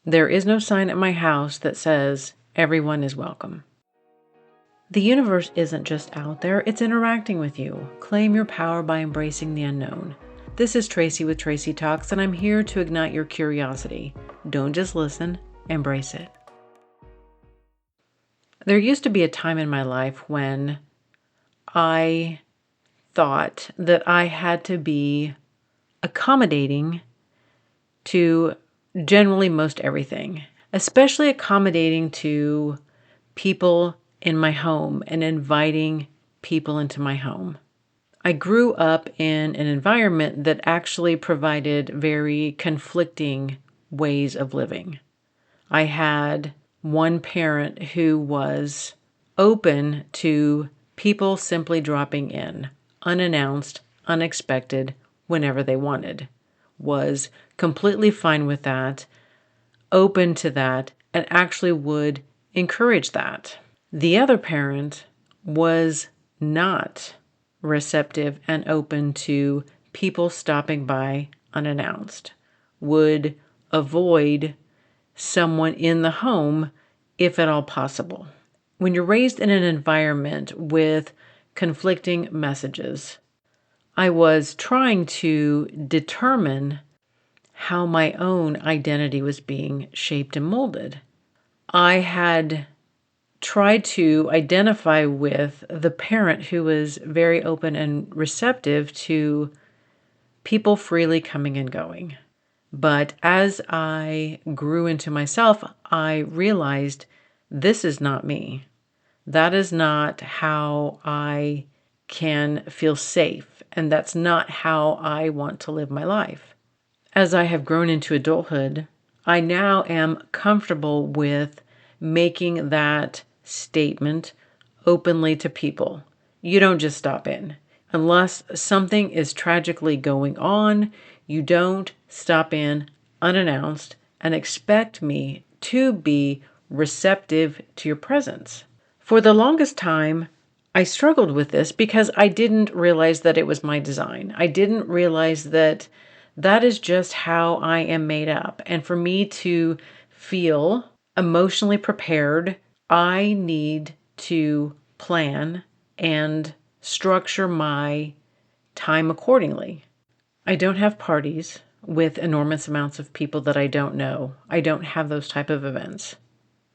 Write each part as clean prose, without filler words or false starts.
There is no sign at my house that says everyone is welcome. The universe isn't just out there, it's interacting with you. Claim your power by embracing the unknown. This is Tracy with Tracy Talks, and I'm here to ignite your curiosity. Don't just listen, embrace it. There used to be a time in my life when I thought that I had to be accommodating to generally most everything, especially accommodating to people in my home and inviting people into my home. I grew up in an environment that actually provided very conflicting ways of living. I had one parent who was open to people simply dropping in, unannounced, unexpected, whenever they wanted, was completely fine with that, open to that, and actually would encourage that. The other parent was not receptive and open to people stopping by unannounced, would avoid someone in the home if at all possible. When you're raised in an environment with conflicting messages, I was trying to determine how my own identity was being shaped and molded. I had tried to identify with the parent who was very open and receptive to people freely coming and going. But as I grew into myself, I realized this is not me. That is not how I can feel safe, and that's not how I want to live my life. As I have grown into adulthood, I now am comfortable with making that statement openly to people. You don't just stop in. Unless something is tragically going on, you don't stop in unannounced and expect me to be receptive to your presence. For the longest time, I struggled with this because I didn't realize that it was my design. I didn't realize that that is just how I am made up. And for me to feel emotionally prepared, I need to plan and structure my time accordingly. I don't have parties with enormous amounts of people that I don't know. I don't have those type of events.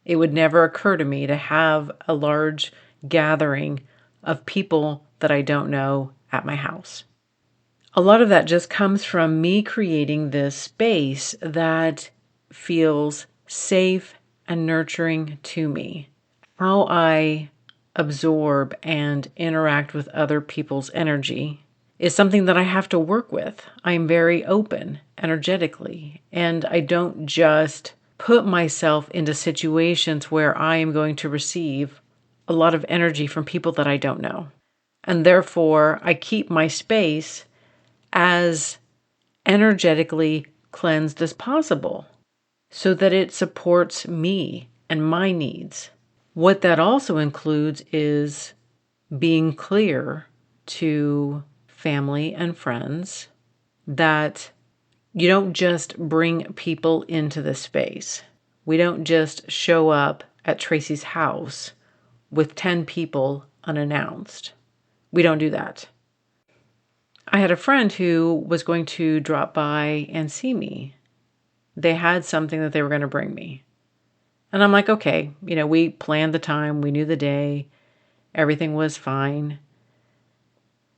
It would never occur to me to have a large gathering of people that I don't know at my house. A lot of that just comes from me creating this space that feels safe and nurturing to me. How I absorb and interact with other people's energy is something that I have to work with. I'm very open energetically, and I don't just put myself into situations where I am going to receive a lot of energy from people that I don't know. And therefore, I keep my space as energetically cleansed as possible so that it supports me and my needs. What that also includes is being clear to family and friends that you don't just bring people into the space. We don't just show up at Tracy's house with 10 people unannounced. We don't do that. I had a friend who was going to drop by and see me. They had something that they were going to bring me. And I'm like, okay, we planned the time, we knew the day, everything was fine.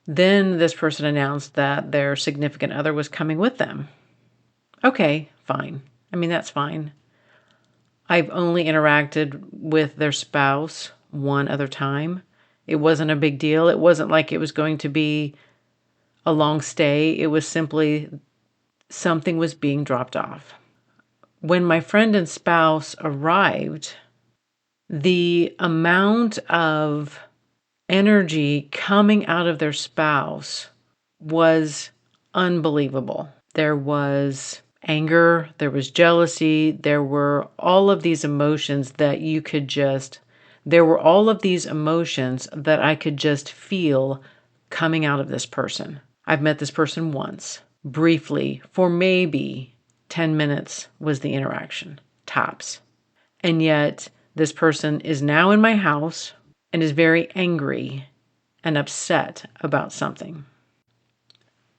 Then this person announced that their significant other was coming with them. Okay, fine. That's fine. I've only interacted with their spouse one other time. It wasn't a big deal. It wasn't like it was going to be a long stay. It was simply something was being dropped off. When my friend and spouse arrived, the amount of energy coming out of their spouse was unbelievable. There was anger, there was jealousy, there were all of these emotions that I could just feel coming out of this person. I've met this person once, briefly, for maybe 10 minutes was the interaction. tops. And yet this person is now in my house and is very angry and upset about something.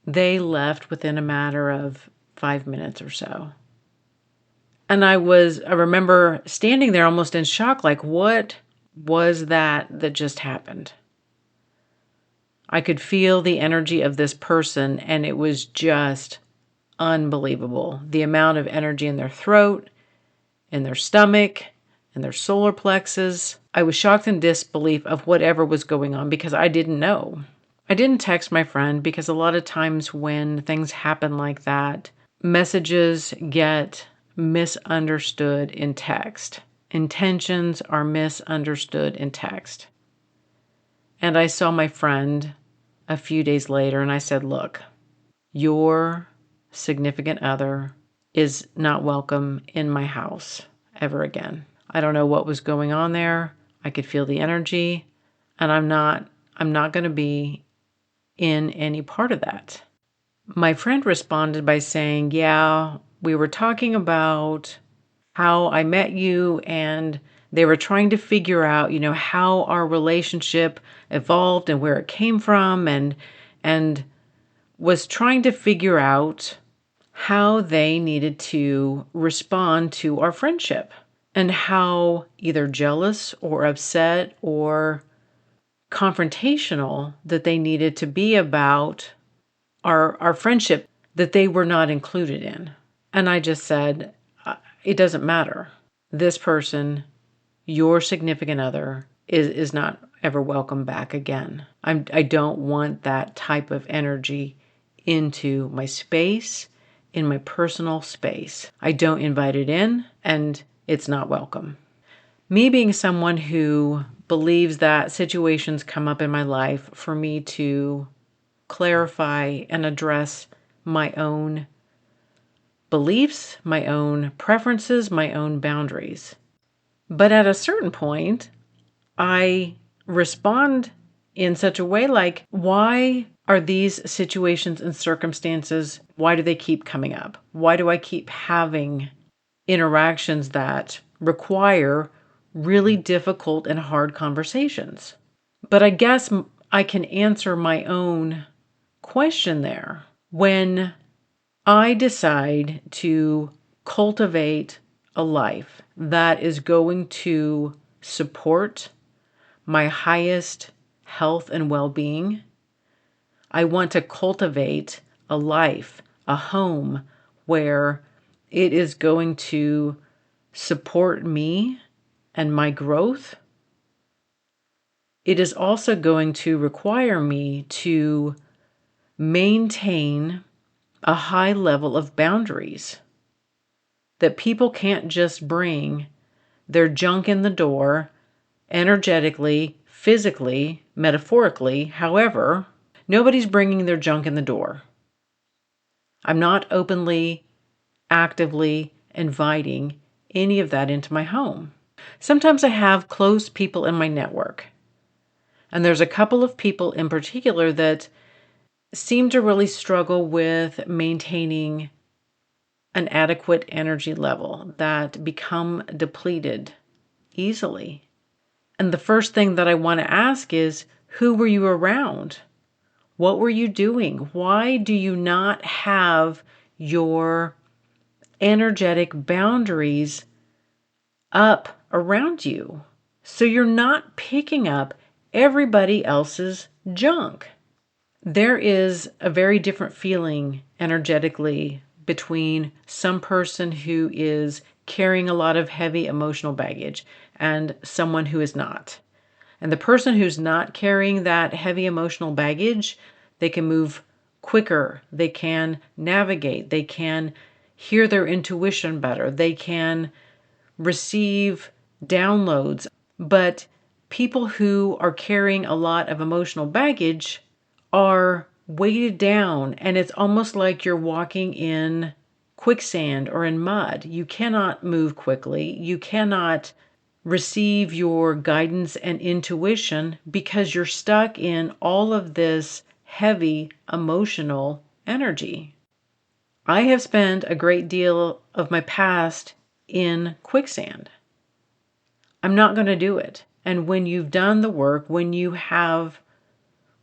They left within a matter of 5 minutes or so. And I remember standing there almost in shock, like, what was that just happened? I could feel the energy of this person, and it was just unbelievable. The amount of energy in their throat, in their stomach, in their solar plexus. I was shocked in disbelief of whatever was going on because I didn't know. I didn't text my friend because a lot of times when things happen like that, messages get misunderstood in text. Intentions are misunderstood in text. And I saw my friend a few days later and I said, look, your significant other is not welcome in my house ever again. I don't know what was going on there. I could feel the energy, and I'm not going to be in any part of that. My friend responded by saying, yeah, we were talking about how I met you, and they were trying to figure out, how our relationship evolved and where it came from, and was trying to figure out how they needed to respond to our friendship and how either jealous or upset or confrontational that they needed to be about our friendship that they were not included in. And I just said, it doesn't matter. This person, your significant other, is not ever welcome back again. I don't want that type of energy into my space, in my personal space. I don't invite it in, and it's not welcome. Me being someone who believes that situations come up in my life for me to clarify and address my own beliefs, my own preferences, my own boundaries. But at a certain point, I respond in such a way like, why are these situations and circumstances, why do they keep coming up? Why do I keep having interactions that require really difficult and hard conversations? But I guess I can answer my own question there. When I decide to cultivate a life that is going to support my highest health and well-being, I want to cultivate a life, a home where it is going to support me and my growth. It is also going to require me to maintain a high level of boundaries, that people can't just bring their junk in the door energetically, physically, metaphorically, however. Nobody's bringing their junk in the door. I'm not openly, actively inviting any of that into my home. Sometimes I have close people in my network, and there's a couple of people in particular that seem to really struggle with maintaining an adequate energy level, that become depleted easily. And the first thing that I want to ask is, who were you around? What were you doing? Why do you not have your energetic boundaries up around you so you're not picking up everybody else's junk? There is a very different feeling energetically between some person who is carrying a lot of heavy emotional baggage and someone who is not. And the person who's not carrying that heavy emotional baggage, they can move quicker, they can navigate, they can hear their intuition better, they can receive downloads. But people who are carrying a lot of emotional baggage are weighted down, and it's almost like you're walking in quicksand or in mud. You cannot move quickly. You cannot receive your guidance and intuition because you're stuck in all of this heavy emotional energy. I have spent a great deal of my past in quicksand. I'm not going to do it. And when you've done the work, when you have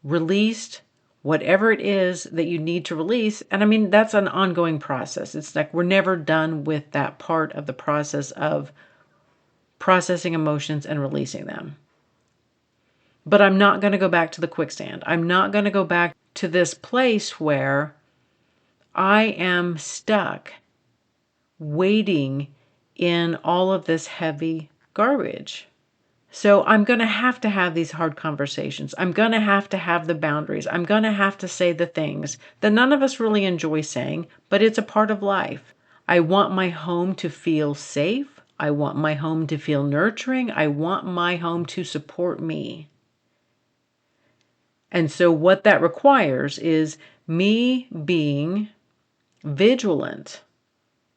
released whatever it is that you need to release, and I mean, that's an ongoing process. It's like we're never done with that part of the process of processing emotions and releasing them. But I'm not going to go back to the quicksand. I'm not going to go back to this place where I am stuck waiting in all of this heavy garbage. So I'm going to have these hard conversations. I'm going to have the boundaries. I'm going to have to say the things that none of us really enjoy saying, but it's a part of life. I want my home to feel safe. I want my home to feel nurturing. I want my home to support me. And so what that requires is me being vigilant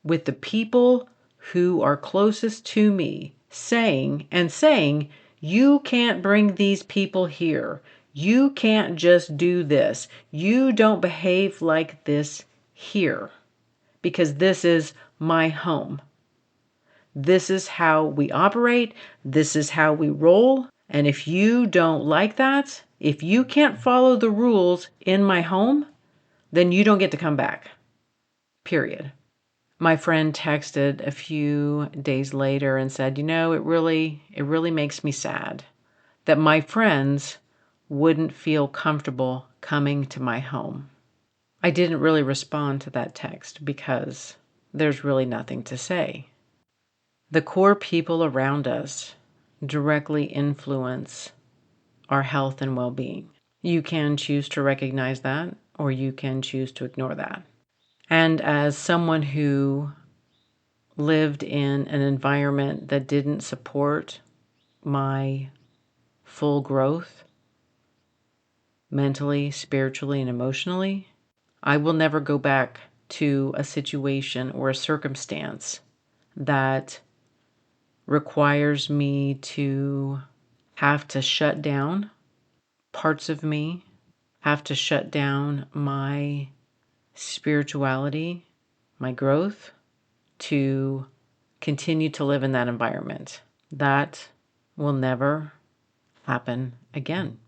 with the people who are closest to me, saying, you can't bring these people here. You can't just do this. You don't behave like this here because this is my home. This is how we operate. This is how we roll. And if you don't like that, if you can't follow the rules in my home, then you don't get to come back. Period. My friend texted a few days later and said, it really makes me sad that my friends wouldn't feel comfortable coming to my home. I didn't really respond to that text because there's really nothing to say. The core people around us directly influence our health and well-being. You can choose to recognize that, or you can choose to ignore that. And as someone who lived in an environment that didn't support my full growth, mentally, spiritually, and emotionally, I will never go back to a situation or a circumstance that requires me to have to shut down parts of me, have to shut down my spirituality, my growth, to continue to live in that environment. That will never happen again.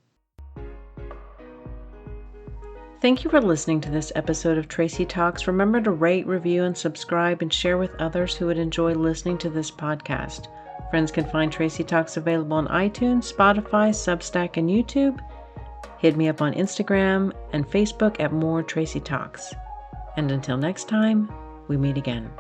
Thank you for listening to this episode of Tracy Talks. Remember to rate, review, and subscribe and share with others who would enjoy listening to this podcast. Friends can find Tracy Talks available on iTunes, Spotify, Substack, and YouTube. Hit me up on Instagram and Facebook at More Tracy Talks. And until next time, we meet again.